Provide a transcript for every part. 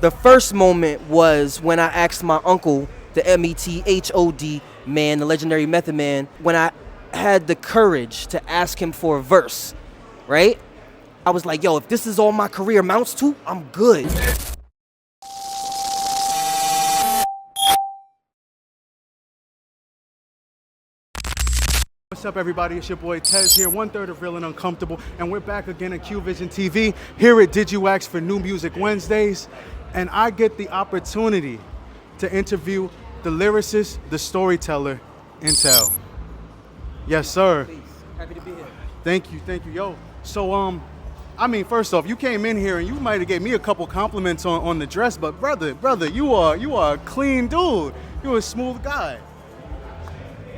The first moment was when I asked my uncle, the METHOD man, the legendary Method Man, when I had the courage to ask him for a verse, right? I was like, yo, if this is all my career amounts to, I'm good. What's up, everybody? It's your boy Tez here, 1/3 of Real and Uncomfortable, and we're back again at QueueVision TV here at DigiWaxx for New Music Wednesdays, and I get the opportunity to interview the lyricist, the storyteller, Intell. Yes, sir. Peace. Happy to be here. Thank you, yo. So, I mean, first off, you came in here and you might have gave me a couple compliments on the dress, but brother, you are a clean dude. You're a smooth guy.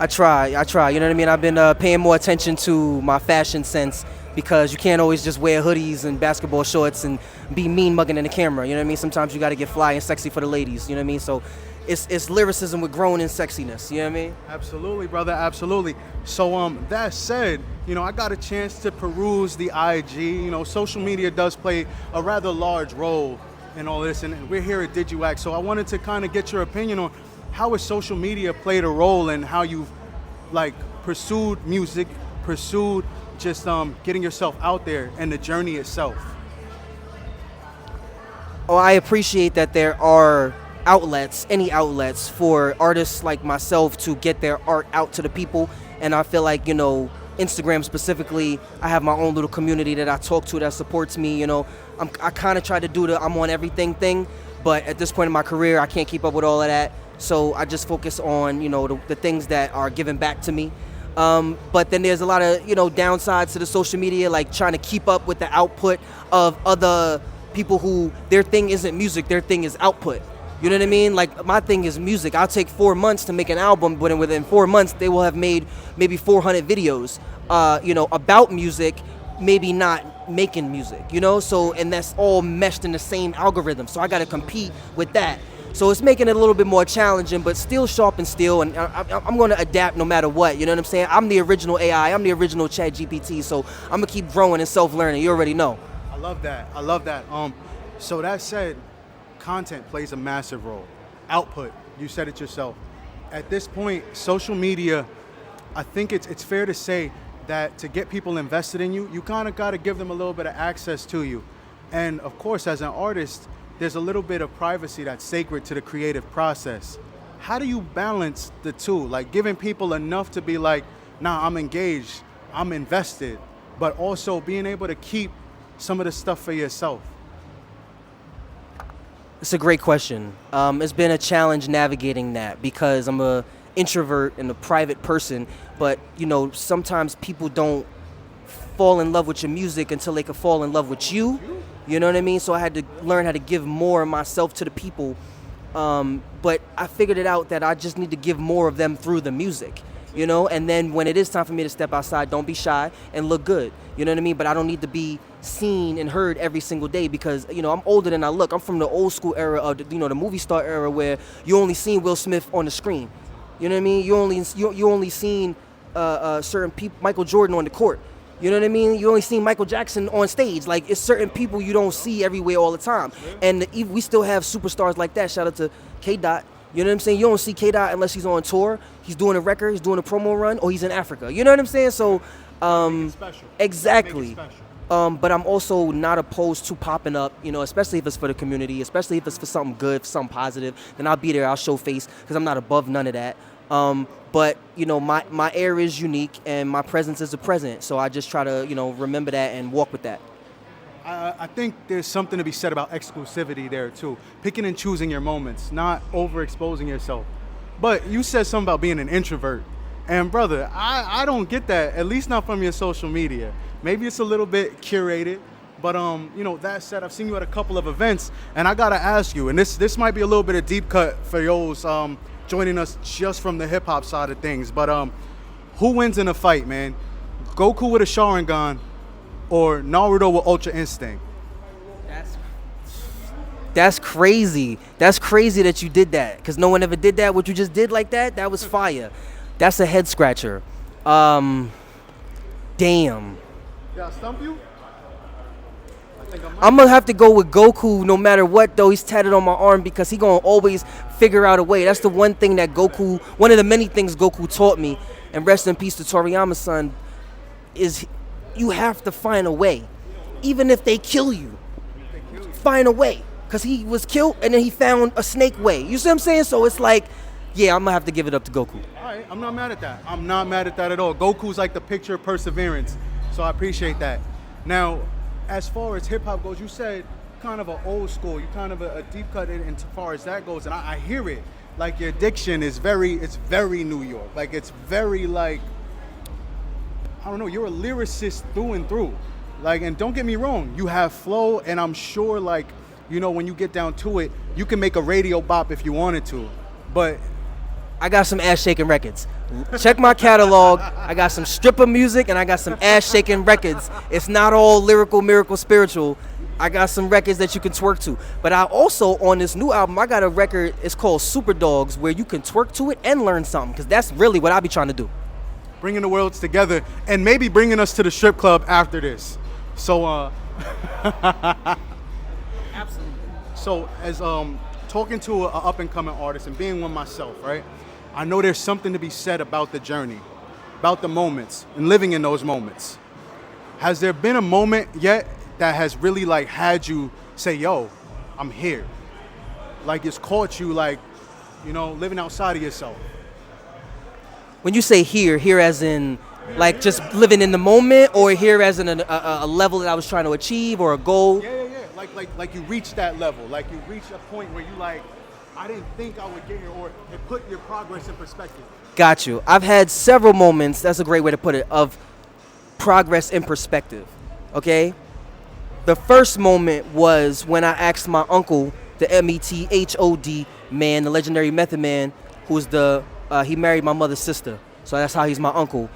I try, you know what I mean? I've been paying more attention to my fashion sense because you can't always just wear hoodies and basketball shorts and be mean mugging in the camera, you know what I mean? Sometimes you gotta get fly and sexy for the ladies, you know what I mean? So it's lyricism with grown in sexiness, you know what I mean? Absolutely, brother, absolutely. So that said, you know, I got a chance to peruse the IG. You know, social media does play a rather large role in all this, and we're here at DigiWaxx, so I wanted to kind of get your opinion on how has social media played a role in how you've like pursued music, pursued just getting yourself out there and the journey itself. Oh, I appreciate that there are outlets, any outlets for artists like myself to get their art out to the people, and I feel like, you know, Instagram specifically, I have my own little community that I talk to that supports me, you know. I kind of try to do the I'm on everything thing, but at this point in my career, I can't keep up with all of that. So I just focus on, you know, the things that are given back to me. But then there's a lot of, you know, downsides to the social media, like trying to keep up with the output of other people who their thing isn't music, their thing is output. You know what I mean? Like my thing is music. I'll take 4 months to make an album, but within 4 months they will have made maybe 400 videos, you know, about music, maybe not making music, you know? So, and that's all meshed in the same algorithm. So I got to compete with that. So it's making it a little bit more challenging, but still sharp and still, and I'm going to adapt no matter what, you know what I'm saying? I'm the original AI, I'm the original Chat GPT, so I'm going to keep growing and self-learning, you already know. I love that. So that said, content plays a massive role. Output, you said it yourself. At this point, social media, I think it's fair to say that to get people invested in you, you kind of got to give them a little bit of access to you. And of course, as an artist, there's a little bit of privacy that's sacred to the creative process. How do you balance the two? Like giving people enough to be like, nah, I'm engaged, I'm invested, but also being able to keep some of the stuff for yourself? It's a great question. It's been a challenge navigating that because I'm a introvert and a private person, but you know, sometimes people don't fall in love with your music until they can fall in love with you. You know what I mean? So I had to learn how to give more of myself to the people. But I figured it out that I just need to give more of them through the music, you know? And then when it is time for me to step outside, don't be shy and look good. You know what I mean? But I don't need to be seen and heard every single day because, you know, I'm older than I look. I'm from the old school era of, the, you know, the movie star era where you only seen Will Smith on the screen. You know what I mean? You only seen certain people, Michael Jordan on the court. You know what I mean? You only see Michael Jackson on stage. Like, it's certain people you don't see everywhere all the time. And we still have superstars like that. Shout out to K-Dot. You know what I'm saying? You don't see K-Dot unless he's on tour, he's doing a record, he's doing a promo run, or he's in Africa. You know what I'm saying? So, exactly. But I'm also not opposed to popping up, you know, especially if it's for the community, especially if it's for something good, for something positive. Then I'll be there, I'll show face, because I'm not above none of that. But, you know, my air is unique and my presence is a present. So I just try to, you know, remember that and walk with that. I think there's something to be said about exclusivity there too. Picking and choosing your moments, not overexposing yourself. But you said something about being an introvert. And brother, I don't get that, at least not from your social media. Maybe it's a little bit curated, but you know, that said, I've seen you at a couple of events and I gotta ask you, and this might be a little bit of deep cut for those joining us just from the hip hop side of things, but who wins in a fight, man? Goku with a Sharingan or Naruto with Ultra Instinct? That's crazy. That's crazy that you did that, because no one ever did that. What you just did like that, that was fire. That's a head scratcher. Damn. Did I stump you? I'm gonna have to go with Goku no matter what though. He's tatted on my arm because he gonna always figure out a way. That's the one thing that Goku, one of the many things Goku taught me, and rest in peace to Toriyama's son, is you have to find a way. Even if they kill you, find a way. Because he was killed and then he found a snake way. You see what I'm saying? So it's like, yeah, I'm gonna have to give it up to Goku. All right, I'm not mad at that. I'm not mad at that at all. Goku's like the picture of perseverance. So I appreciate that. Now, as far as hip hop goes, you said kind of an old school. You kind of a deep cut in as far as that goes, and I hear it. Like your diction is it's very New York. Like it's very like, I don't know. You're a lyricist through and through. Like, and don't get me wrong, you have flow, and I'm sure like, you know, when you get down to it, you can make a radio bop if you wanted to. But I got some ass shaking records. Check my catalog. I got some stripper music and I got some ass shaking records. It's not all lyrical, miracle, spiritual. I got some records that you can twerk to. But I also, on this new album, I got a record, it's called Super Dogs, where you can twerk to it and learn something, because that's really what I be trying to do. Bringing the worlds together and maybe bringing us to the strip club after this. So, Absolutely. So as talking to an up-and-coming artist and being one myself, right? I know there's something to be said about the journey, about the moments, and living in those moments. Has there been a moment yet that has really like had you say, yo, I'm here? Like it's caught you like, you know, living outside of yourself? When you say here as in like just living in the moment, or here as in a level that I was trying to achieve or a goal? Yeah. Like you reach that level, like you reach a point where you like, I didn't think I would get here, or it put your progress in perspective. Got you. I've had several moments, that's a great way to put it, of progress in perspective, okay? The first moment was when I asked my uncle, the METHOD man, the legendary Method Man, who's he married my mother's sister, so that's how he's my uncle.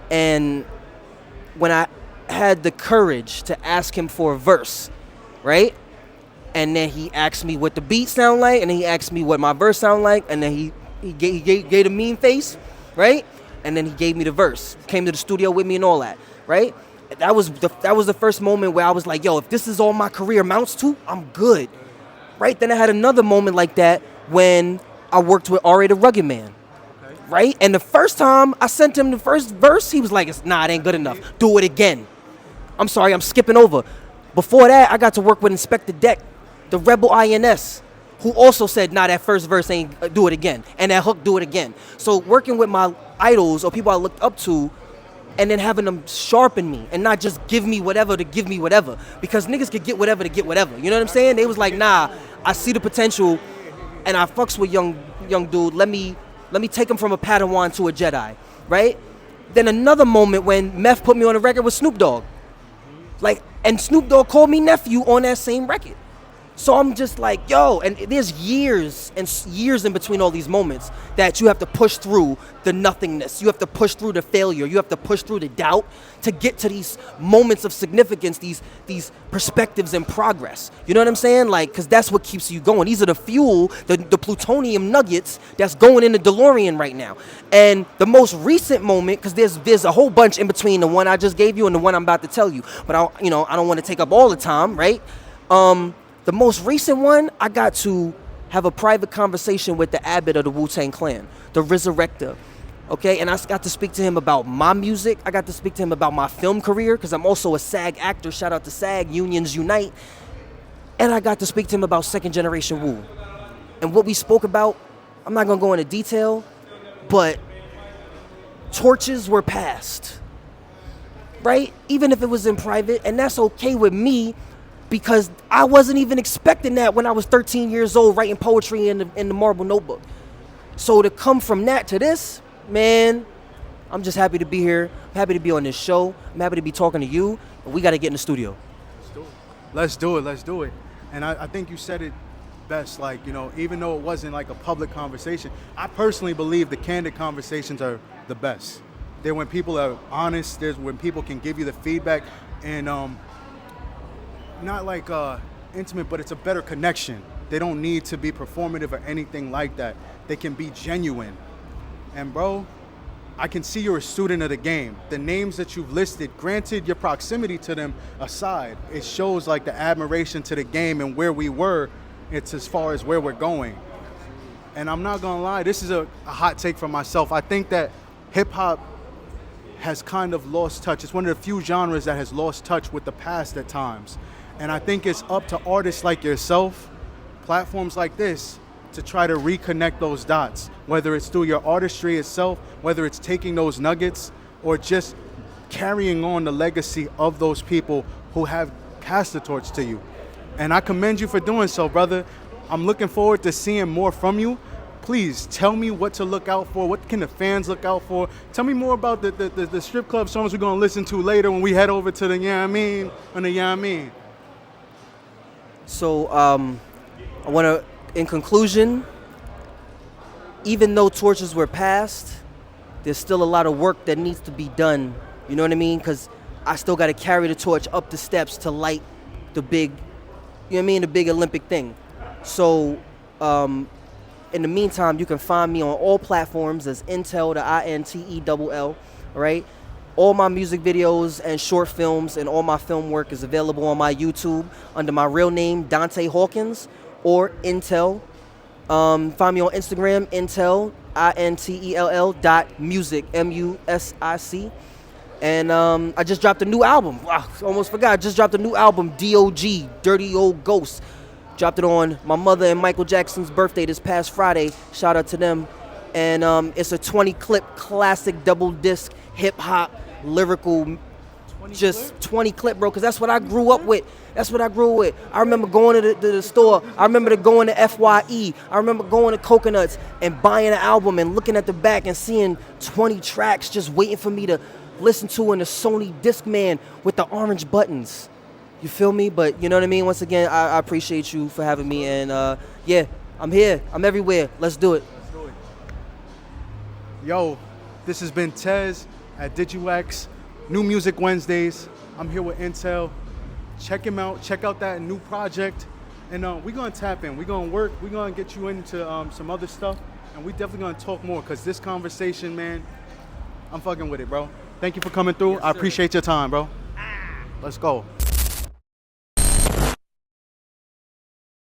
And when I had the courage to ask him for a verse, right? And then he asked me what the beat sound like, and then he asked me what my verse sound like, and then he gave a mean face, right? And then he gave me the verse, came to the studio with me and all that, right? That was the first moment where I was like, yo, if this is all my career amounts to, I'm good, right? Then I had another moment like that when I worked with R.A. the Rugged Man, right? And the first time I sent him the first verse, he was like, it ain't good enough. Do it again. I'm sorry, I'm skipping over. Before that, I got to work with Inspector Deck, the Rebel INS, who also said, that first verse ain't, do it again. And that hook, do it again. So working with my idols or people I looked up to, and then having them sharpen me and not just give me whatever to give me whatever. Because niggas could get whatever to get whatever. You know what I'm saying? They was like, nah, I see the potential and I fucks with young dude. Let me take him from a Padawan to a Jedi, right? Then another moment when Meth put me on a record with Snoop Dogg. And Snoop Dogg called me nephew on that same record. So I'm just like, yo, and there's years and years in between all these moments that you have to push through the nothingness. You have to push through the failure. You have to push through the doubt to get to these moments of significance, these perspectives and progress. You know what I'm saying? Like, because that's what keeps you going. These are the fuel, the plutonium nuggets that's going in the DeLorean right now. And the most recent moment, because there's a whole bunch in between the one I just gave you and the one I'm about to tell you. But I don't want to take up all the time, right? The most recent one, I got to have a private conversation with the abbot of the Wu-Tang Clan, the Resurrector, okay? And I got to speak to him about my music. I got to speak to him about my film career, because I'm also a SAG actor. Shout out to SAG, Unions Unite. And I got to speak to him about Second Generation Wu. And what we spoke about, I'm not going to go into detail, but torches were passed, right? Even if it was in private, and that's okay with me, because I wasn't even expecting that when I was 13 years old writing poetry in the Marble Notebook. So to come from that to this, man, I'm just happy to be here. I'm happy to be on this show. I'm happy to be talking to you. And we got to get in the studio. Let's do it. And I think you said it best. Like, you know, even though it wasn't like a public conversation, I personally believe the candid conversations are the best. They're when people are honest. There's when people can give you the feedback and not like intimate, but it's a better connection. They don't need to be performative or anything like that. They can be genuine. And bro, I can see you're a student of the game. The names that you've listed, granted your proximity to them aside, it shows like the admiration to the game and where we were. It's as far as where we're going. And I'm not gonna lie, this is a hot take for myself. I think that hip hop has kind of lost touch. It's one of the few genres that has lost touch with the past at times. And I think it's up to artists like yourself, platforms like this, to try to reconnect those dots, whether it's through your artistry itself, whether it's taking those nuggets, or just carrying on the legacy of those people who have passed the torch to you. And I commend you for doing so, brother. I'm looking forward to seeing more from you. Please tell me what to look out for. What can the fans look out for? Tell me more about the strip club songs we're gonna listen to later when we head over to the, you know what I mean, on the, you know what I mean. So I want to, in conclusion, even though torches were passed, there's still a lot of work that needs to be done. You know what I mean? Because I still got to carry the torch up the steps to light the big, you know what I mean, the big Olympic thing. So in the meantime, you can find me on all platforms as Intell, the Intell, right? All my music videos and short films and all my film work is available on my YouTube under my real name, Dante Hawkins, or Intell. Find me on Instagram, Intell, INTELL.music, MUSIC. And I just dropped a new album. Wow, almost forgot. I just dropped a new album, DOG, Dirty Old Ghost. Dropped it on my mother and Michael Jackson's birthday this past Friday. Shout out to them. And it's a 20-clip classic double disc hip hop lyrical, 20 clip, bro, because that's what I grew up with. I remember going to the store. I remember going to FYE. I remember going to Coconuts and buying an album and looking at the back and seeing 20 tracks just waiting for me to listen to in the Sony Discman with the orange buttons. You feel me? But you know what I mean? Once again, I appreciate you for having me. And yeah, I'm here. I'm everywhere. Let's do it. Yo, this has been Tez at DigiWaxx. New Music Wednesdays. I'm here with Intell. Check him out. Check out that new project. And we're going to tap in. We're going to work. We're going to get you into some other stuff. And we definitely going to talk more because this conversation, man, I'm fucking with it, bro. Thank you for coming through. Yes, I appreciate your time, bro. Let's go.